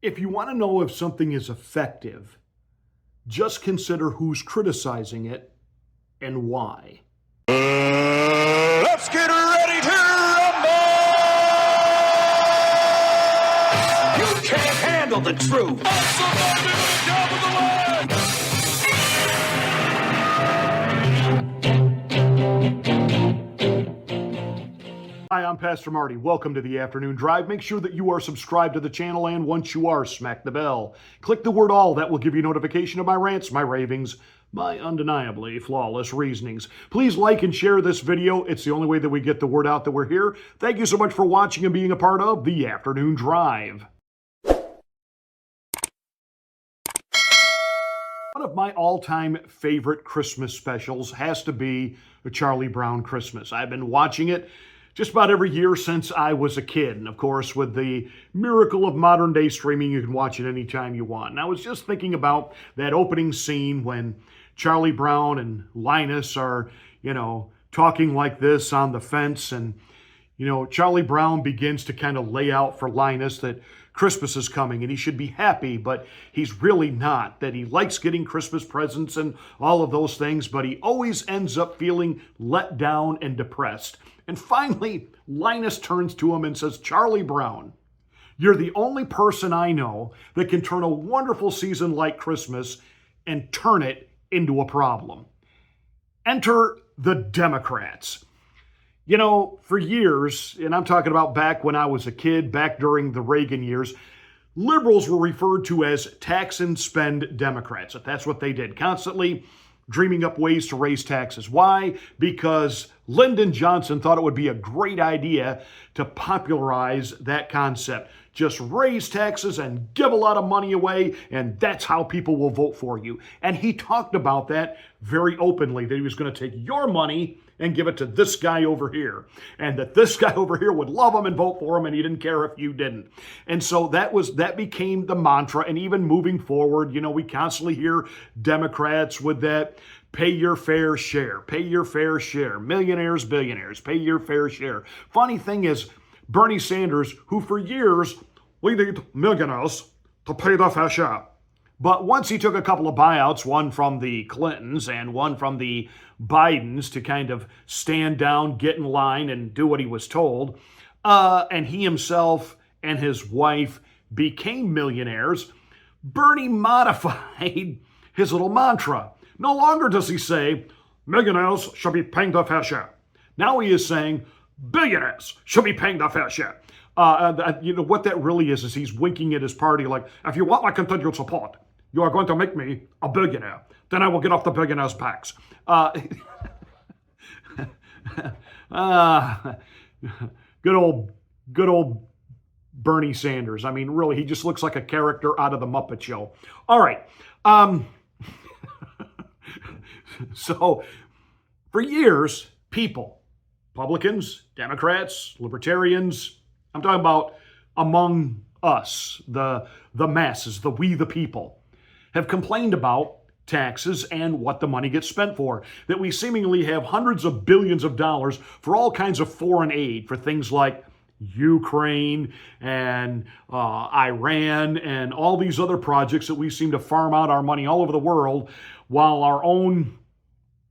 If you want to know if something is effective, just consider who's criticizing it and why. Let's get ready to rumble! You can't handle the truth. Hi, I'm Pastor Marty. Welcome to the Afternoon Drive. Make sure that you are subscribed to the channel, and once you are, smack the bell. Click the word all. That will give you notification of my rants, my ravings, my undeniably flawless reasonings. Please like and share this video. It's the only way that we get the word out that we're here. Thank you so much for watching and being a part of the Afternoon Drive. One of my all-time favorite Christmas specials has to be a Charlie Brown Christmas. I've been watching it just about every year since I was a kid. And of course, with the miracle of modern day streaming, you can watch it anytime you want. And I was just thinking about that opening scene when Charlie Brown and Linus are, talking like this on the fence. And, Charlie Brown begins to kind of lay out for Linus that Christmas is coming and he should be happy, but he's really not. That he likes getting Christmas presents and all of those things, but he always ends up feeling let down and depressed. And finally, Linus turns to him and says, "Charlie Brown, you're the only person I know that can turn a wonderful season like Christmas and turn it into a problem. Enter the Democrats." For years, and I'm talking about back when I was a kid, back during the Reagan years, liberals were referred to as tax and spend Democrats. That's what they did, constantly dreaming up ways to raise taxes. Why? Because Lyndon Johnson thought it would be a great idea to popularize that concept. Just raise taxes and give a lot of money away, and that's how people will vote for you. And he talked about that very openly, that he was going to take your money and give it to this guy over here, and that this guy over here would love him and vote for him, and he didn't care if you didn't. And so that became the mantra. And even moving forward, we constantly hear Democrats with that pay your fair share, pay your fair share, millionaires, billionaires, pay your fair share. Funny thing is, Bernie Sanders, who for years, we need millionaires to pay their fair share. But once he took a couple of buyouts, one from the Clintons and one from the Bidens, to kind of stand down, get in line, and do what he was told, and he himself and his wife became millionaires, Bernie modified his little mantra. No longer does he say, millionaires should be paying their fair share. Now he is saying, billionaires should be paying their fair share. What that really is he's winking at his party like, if you want my continued support, you are going to make me a billionaire. Then I will get off the billionaires' backs. Good old Bernie Sanders. I mean, really, he just looks like a character out of the Muppet Show. All right. So, for years, people, Republicans, Democrats, Libertarians, I'm talking about among us, the masses, we the people, have complained about taxes and what the money gets spent for. That we seemingly have hundreds of billions of dollars for all kinds of foreign aid for things like Ukraine and Iran and all these other projects that we seem to farm out our money all over the world, while our own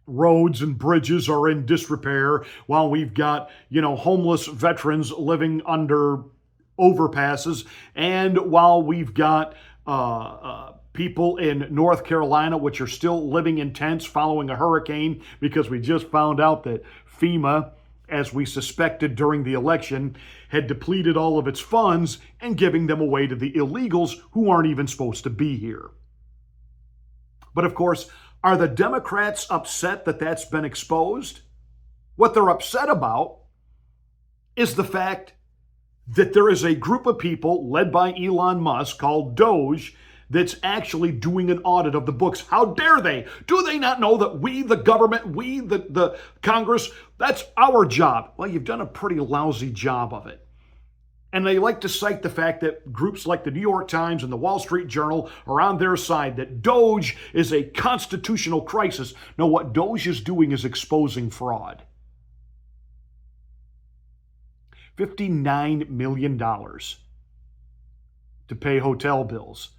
roads and bridges are in disrepair, while we've got, homeless veterans living under overpasses, and while we've got people in North Carolina which are still living in tents following a hurricane, because we just found out that FEMA, as we suspected during the election, had depleted all of its funds and giving them away to the illegals who aren't even supposed to be here. But of course, are the Democrats upset that that's been exposed? What they're upset about is the fact that there is a group of people led by Elon Musk called DOGE that's actually doing an audit of the books. How dare they? Do they not know that we, the government, we, the Congress, that's our job? Well, you've done a pretty lousy job of it. And they like to cite the fact that groups like the New York Times and the Wall Street Journal are on their side, that DOGE is a constitutional crisis. No, what DOGE is doing is exposing fraud. $59 million to pay hotel bills,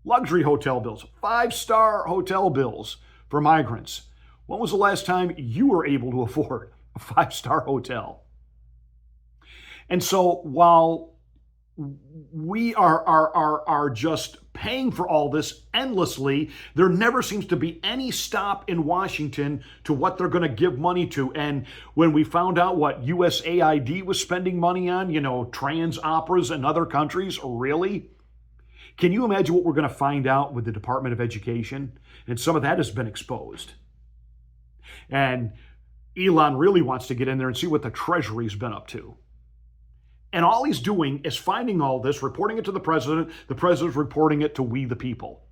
luxury hotel bills, five-star hotel bills for migrants. When was the last time you were able to afford a five-star hotel? And so while we are just paying for all this endlessly, there never seems to be any stop in Washington to what they're going to give money to. And when we found out what USAID was spending money on, trans operas in other countries, really? Can you imagine what we're going to find out with the Department of Education? And some of that has been exposed. And Ellon really wants to get in there and see what the Treasury's been up to. And all he's doing is finding all this, reporting it to the president's reporting it to we the people.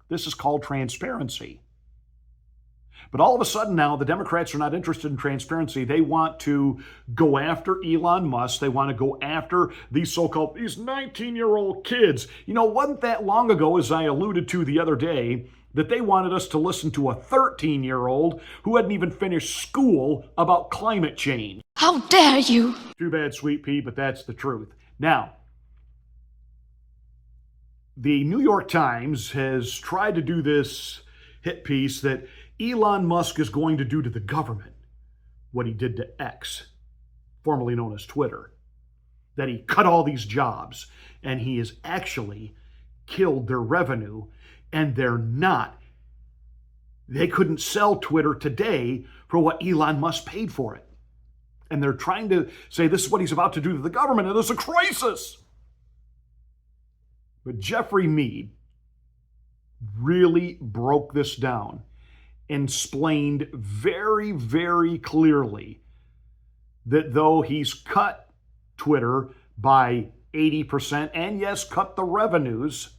This is called transparency. But all of a sudden now, the Democrats are not interested in transparency. They want to go after Elon Musk. They want to go after these 19-year-old kids. Wasn't that long ago, as I alluded to the other day, that they wanted us to listen to a 13-year-old who hadn't even finished school about climate change. How dare you? Too bad, Sweet Pea, but that's the truth. Now, the New York Times has tried to do this hit piece that Elon Musk is going to do to the government what he did to X, formerly known as Twitter, that he cut all these jobs, and he has actually killed their revenue. And they couldn't sell Twitter today for what Elon Musk paid for it. And they're trying to say this is what he's about to do to the government, and there's a crisis. But Jeffrey Mead really broke this down and explained very, very clearly that though he's cut Twitter by 80% and yes, cut the revenues,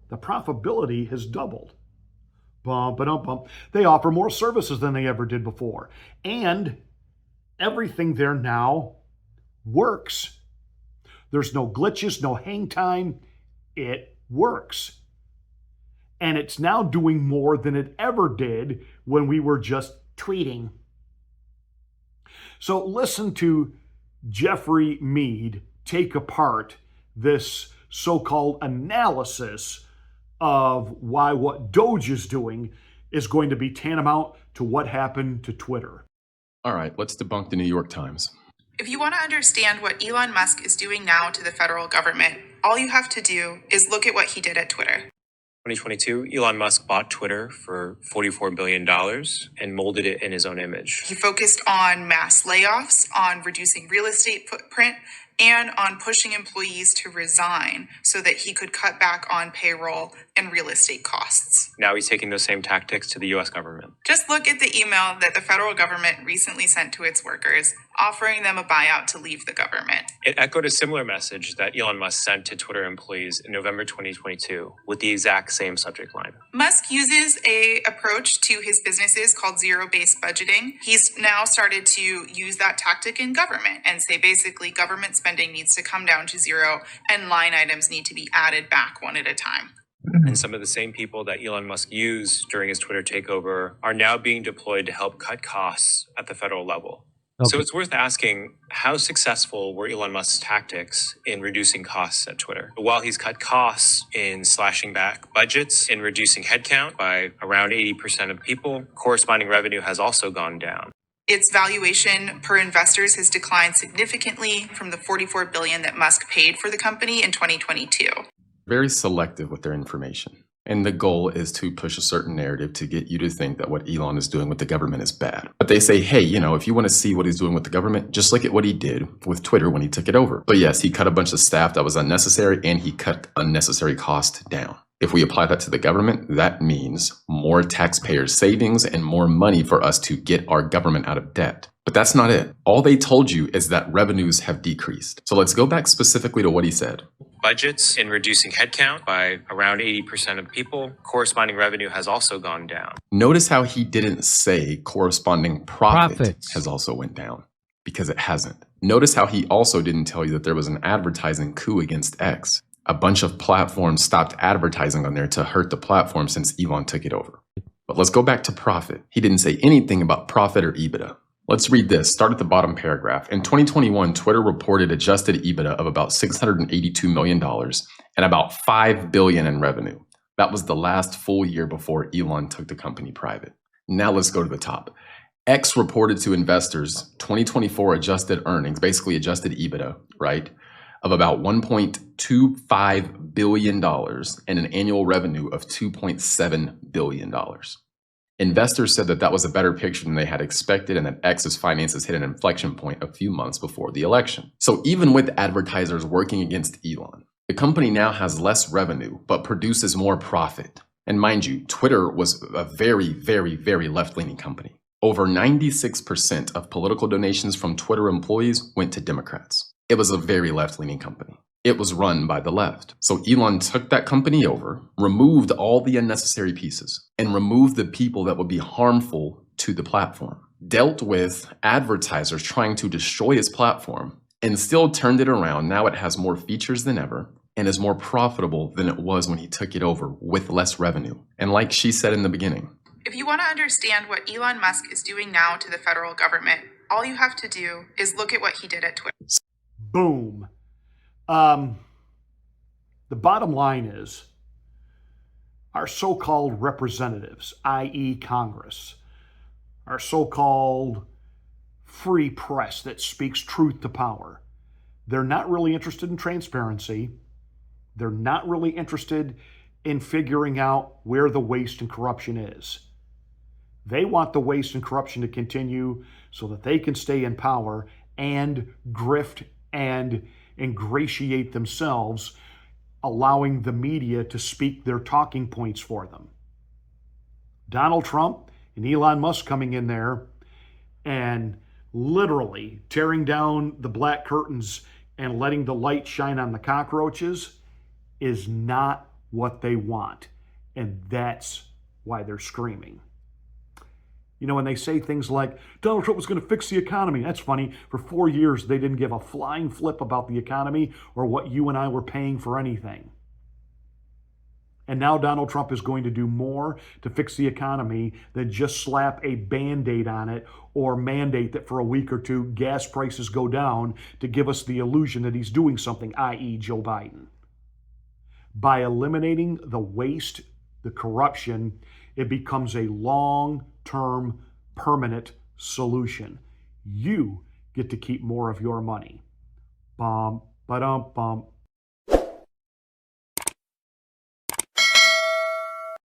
the profitability has doubled. Bump, bump, bump. They offer more services than they ever did before. And everything there now works. There's no glitches, no hang time. It works. And it's now doing more than it ever did when we were just tweeting. So listen to Jeffrey Mead take apart this so-called analysis of why what DOGE is doing is going to be tantamount to what happened to Twitter. All right, let's debunk the New York Times. If you want to understand what Elon Musk is doing now to the federal government, all you have to do is look at what he did at Twitter. 2022, Elon Musk bought Twitter for $44 billion and molded it in his own image. He focused on mass layoffs, on reducing real estate footprint, and on pushing employees to resign so that he could cut back on payroll and real estate costs. Now he's taking those same tactics to the US government. Just look at the email that the federal government recently sent to its workers, offering them a buyout to leave the government. It echoed a similar message that Elon Musk sent to Twitter employees in November 2022 with the exact same subject line. Musk uses an approach to his businesses called zero-based budgeting. He's now started to use that tactic in government and say basically government spending needs to come down to zero and line items need to be added back one at a time. And some of the same people that Elon Musk used during his Twitter takeover are now being deployed to help cut costs at the federal level. Okay. So it's worth asking, how successful were Elon Musk's tactics in reducing costs at Twitter? While he's cut costs in slashing back budgets, in reducing headcount by around 80% of people, corresponding revenue has also gone down. Its valuation per investors has declined significantly from the $44 billion that Musk paid for the company in 2022. Very selective with their information. And the goal is to push a certain narrative to get you to think that what Elon is doing with the government is bad. But they say, hey, if you want to see what he's doing with the government, just look at what he did with Twitter when he took it over. But yes, he cut a bunch of staff that was unnecessary and he cut unnecessary cost down. If we apply that to the government, that means more taxpayer savings and more money for us to get our government out of debt. But that's not it. All they told you is that revenues have decreased. So let's go back specifically to what he said. Budgets in reducing headcount by around 80% of people, corresponding revenue has also gone down. Notice how he didn't say corresponding profits has also went down, because it hasn't. Notice how he also didn't tell you that there was an advertising coup against X. A bunch of platforms stopped advertising on there to hurt the platform since Elon took it over. But let's go back to profit. He didn't say anything about profit or EBITDA. Let's read this. Start at the bottom paragraph. In 2021, Twitter reported adjusted EBITDA of about $682 million and about $5 billion in revenue. That was the last full year before Elon took the company private. Now let's go to the top. X reported to investors 2024 adjusted earnings, basically adjusted EBITDA, right, of about $1.25 billion and an annual revenue of $2.7 billion. Investors said that that was a better picture than they had expected and that X's finances hit an inflection point a few months before the election. So even with advertisers working against Elon, the company now has less revenue but produces more profit. And mind you, Twitter was a very, very, very left-leaning company. Over 96% of political donations from Twitter employees went to Democrats. It was a very left-leaning company. It was run by the left. So Elon took that company over, removed all the unnecessary pieces, and removed the people that would be harmful to the platform. Dealt with advertisers trying to destroy his platform, and still turned it around. Now it has more features than ever and is more profitable than it was when he took it over with less revenue. And like she said in the beginning, If you want to understand what Elon Musk is doing now to the federal government, all you have to do is look at what he did at Twitter. Boom. The bottom line is our so-called representatives, i.e. Congress, our so-called free press that speaks truth to power, they're not really interested in transparency. They're not really interested in figuring out where the waste and corruption is. They want the waste and corruption to continue so that they can stay in power and grift and ingratiate themselves, allowing the media to speak their talking points for them. Donald Trump and Elon Musk coming in there and literally tearing down the black curtains and letting the light shine on the cockroaches is not what they want. And that's why they're screaming. You know, when they say things like, Donald Trump was going to fix the economy, that's funny. For 4 years, they didn't give a flying flip about the economy or what you and I were paying for anything. And now Donald Trump is going to do more to fix the economy than just slap a Band-Aid on it or mandate that for a week or two gas prices go down to give us the illusion that he's doing something, i.e. Joe Biden. By eliminating the waste, the corruption, it becomes a long-term, permanent solution. You get to keep more of your money. Bum, ba-dum, bum.